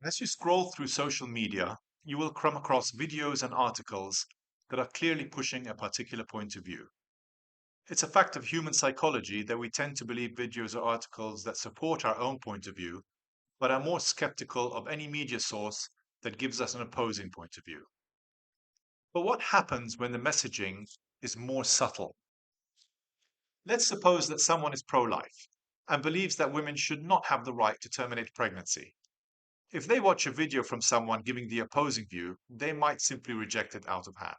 As you scroll through social media, you will come across videos and articles that are clearly pushing a particular point of view. It's a fact of human psychology that we tend to believe videos or articles that support our own point of view, but are more skeptical of any media source that gives us an opposing point of view. But what happens when the messaging is more subtle? Let's suppose that someone is pro-life and believes that women should not have the right to terminate pregnancy. If they watch a video from someone giving the opposing view, they might simply reject it out of hand.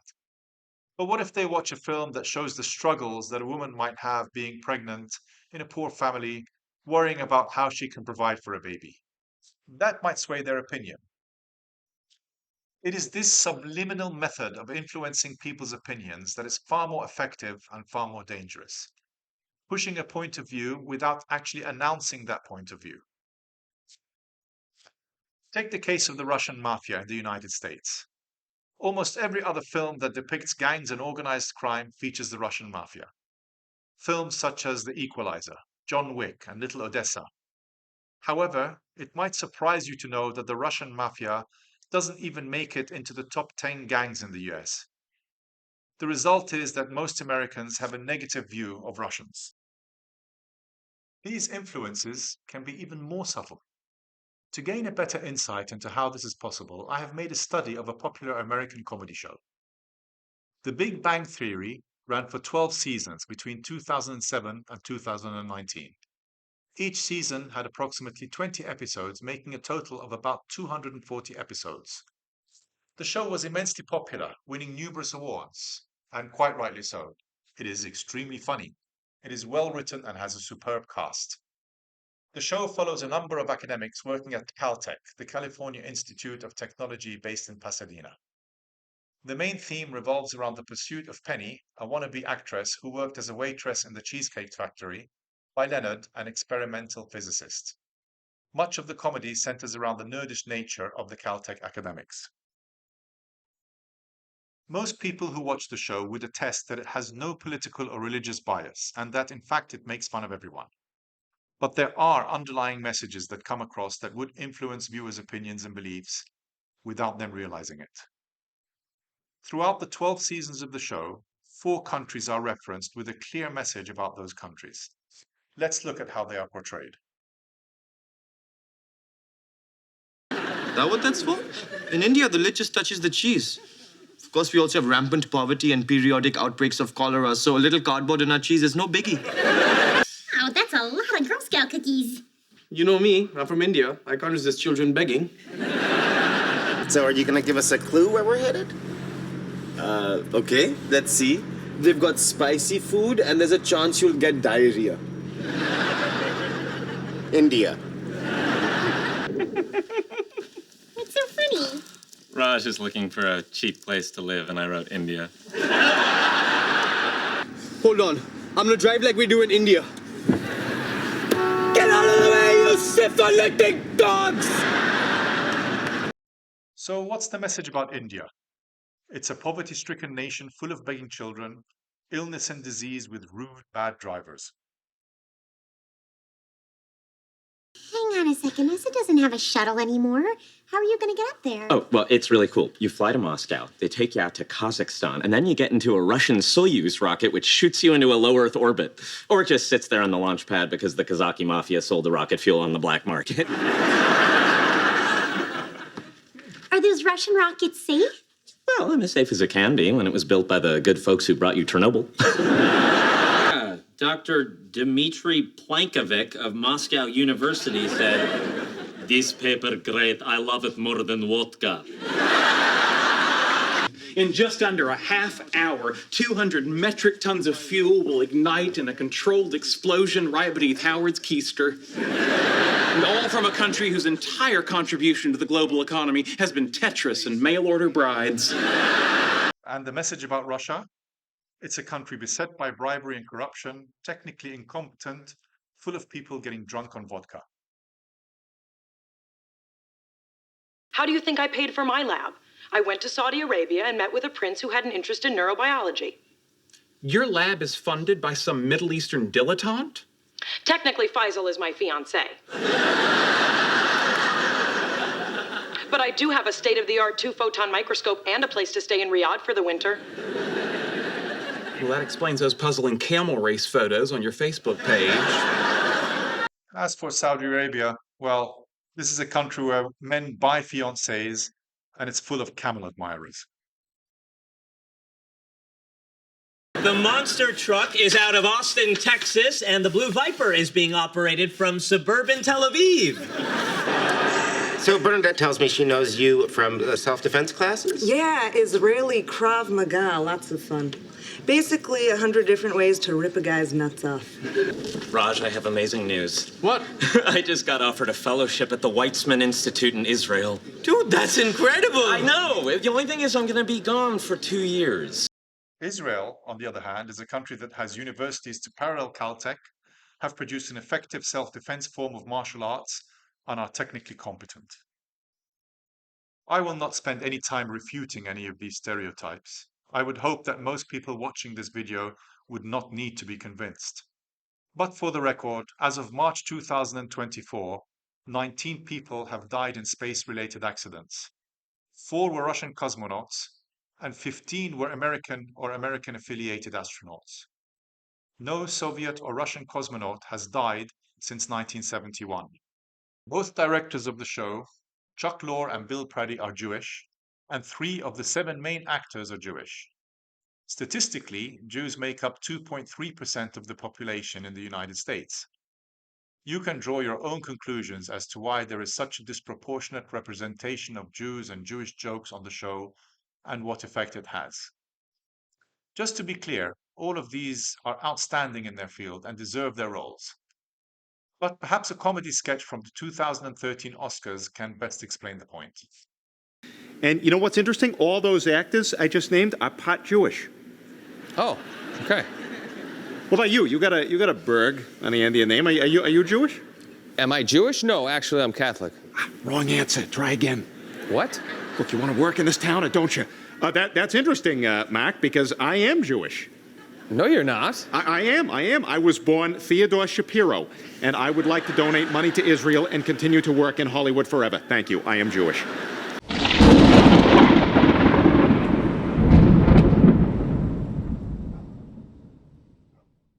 But what if they watch a film that shows the struggles that a woman might have being pregnant in a poor family, worrying about how she can provide for a baby? That might sway their opinion. It is this subliminal method of influencing people's opinions that is far more effective and far more dangerous, pushing a point of view without actually announcing that point of view. Take the case of the Russian mafia in the United States. Almost every other film that depicts gangs and organized crime features the Russian mafia. Films such as The Equalizer, John Wick, and Little Odessa. However, it might surprise you to know that the Russian mafia doesn't even make it into the top 10 gangs in the US. The result is that most Americans have a negative view of Russians. These influences can be even more subtle. To gain a better insight into how this is possible, I have made a study of a popular American comedy show. The Big Bang Theory ran for 12 seasons between 2007 and 2019. Each season had approximately 20 episodes, making a total of about 240 episodes. The show was immensely popular, winning numerous awards, and quite rightly so. It is extremely funny. It is well written and has a superb cast. The show follows a number of academics working at Caltech, the California Institute of Technology based in Pasadena. The main theme revolves around the pursuit of Penny, a wannabe actress who worked as a waitress in the Cheesecake Factory, by Leonard, an experimental physicist. Much of the comedy centers around the nerdish nature of the Caltech academics. Most people who watch the show would attest that it has no political or religious bias, and that in fact it makes fun of everyone. But there are underlying messages that come across that would influence viewers' opinions and beliefs without them realizing it. Throughout the 12 seasons of the show, 4 countries are referenced with a clear message about those countries. Let's look at how they are portrayed. That what that's for? In India, the lid just touches the cheese. Of course, we also have rampant poverty and periodic outbreaks of cholera, so a little cardboard in our cheese is no biggie. Wow, that's a lot of Girl Scout cookies. You know me, I'm from India. I can't resist children begging. So are you gonna give us a clue where we're headed? Okay, let's see. They've got spicy food, and there's a chance you'll get diarrhea. India. What's so funny? Raj is looking for a cheap place to live, and I wrote India. Hold on. I'm gonna drive like we do in India. Get out of the way, you syphilitic dogs! So, what's the message about India? It's a poverty-stricken nation full of begging children, illness and disease with rude, bad drivers. Hang on a second. NASA doesn't have a shuttle anymore. How are you going to get up there? Oh, well, it's really cool. You fly to Moscow, they take you out to Kazakhstan, and then you get into a Russian Soyuz rocket, which shoots you into a low Earth orbit. Or it just sits there on the launch pad because the Kazaki mafia sold the rocket fuel on the black market. Are those Russian rockets safe? Well, I'm as safe as it can be when it was built by the good folks who brought you Chernobyl. Dr. Dmitry Plankovic of Moscow University said, "This paper great, I love it more than vodka." In just under a half hour, 200 metric tons of fuel will ignite in a controlled explosion right beneath Howard's keister. And all from a country whose entire contribution to the global economy has been Tetris and mail-order brides. And the message about Russia? It's a country beset by bribery and corruption, technically incompetent, full of people getting drunk on vodka. How do you think I paid for my lab? I went to Saudi Arabia and met with a prince who had an interest in neurobiology. Your lab is funded by some Middle Eastern dilettante? Technically, Faisal is my fiancé. But I do have a state-of-the-art 2-photon microscope and a place to stay in Riyadh for the winter. Well, that explains those puzzling camel race photos on your Facebook page. As for Saudi Arabia, well, this is a country where men buy fiancés and it's full of camel admirers. The monster truck is out of Austin, Texas, and the Blue Viper is being operated from suburban Tel Aviv. So Bernadette tells me she knows you from self-defense classes? Yeah, Israeli Krav Maga, lots of fun. Basically, 100 different ways to rip a guy's nuts off. Raj, I have amazing news. What? I just got offered a fellowship at the Weitzman Institute in Israel. Dude, that's incredible! I know! The only thing is I'm gonna be gone for 2 years. Israel, on the other hand, is a country that has universities to parallel Caltech, have produced an effective self-defense form of martial arts, and are technically competent. I will not spend any time refuting any of these stereotypes. I would hope that most people watching this video would not need to be convinced. But for the record, as of March 2024, 19 people have died in space-related accidents. 4 were Russian cosmonauts, and 15 were American or American-affiliated astronauts. No Soviet or Russian cosmonaut has died since 1971. Both directors of the show, Chuck Lorre and Bill Prady, are Jewish, and 3 of the 7 main actors are Jewish. Statistically, Jews make up 2.3% of the population in the United States. You can draw your own conclusions as to why there is such a disproportionate representation of Jews and Jewish jokes on the show and what effect it has. Just to be clear, all of these are outstanding in their field and deserve their roles. But perhaps a comedy sketch from the 2013 Oscars can best explain the point. And you know what's interesting? All those actors I just named are part Jewish. Oh, okay. What about you? You got a Berg on the end of your name. Are you Jewish? Am I Jewish? No, actually, I'm Catholic. Wrong answer. Try again. What? Look, you want to work in this town, or don't you? That's interesting, Mark, because I am Jewish. No, you're not. I am. I was born Theodore Shapiro, and I would like to donate money to Israel and continue to work in Hollywood forever. Thank you. I am Jewish.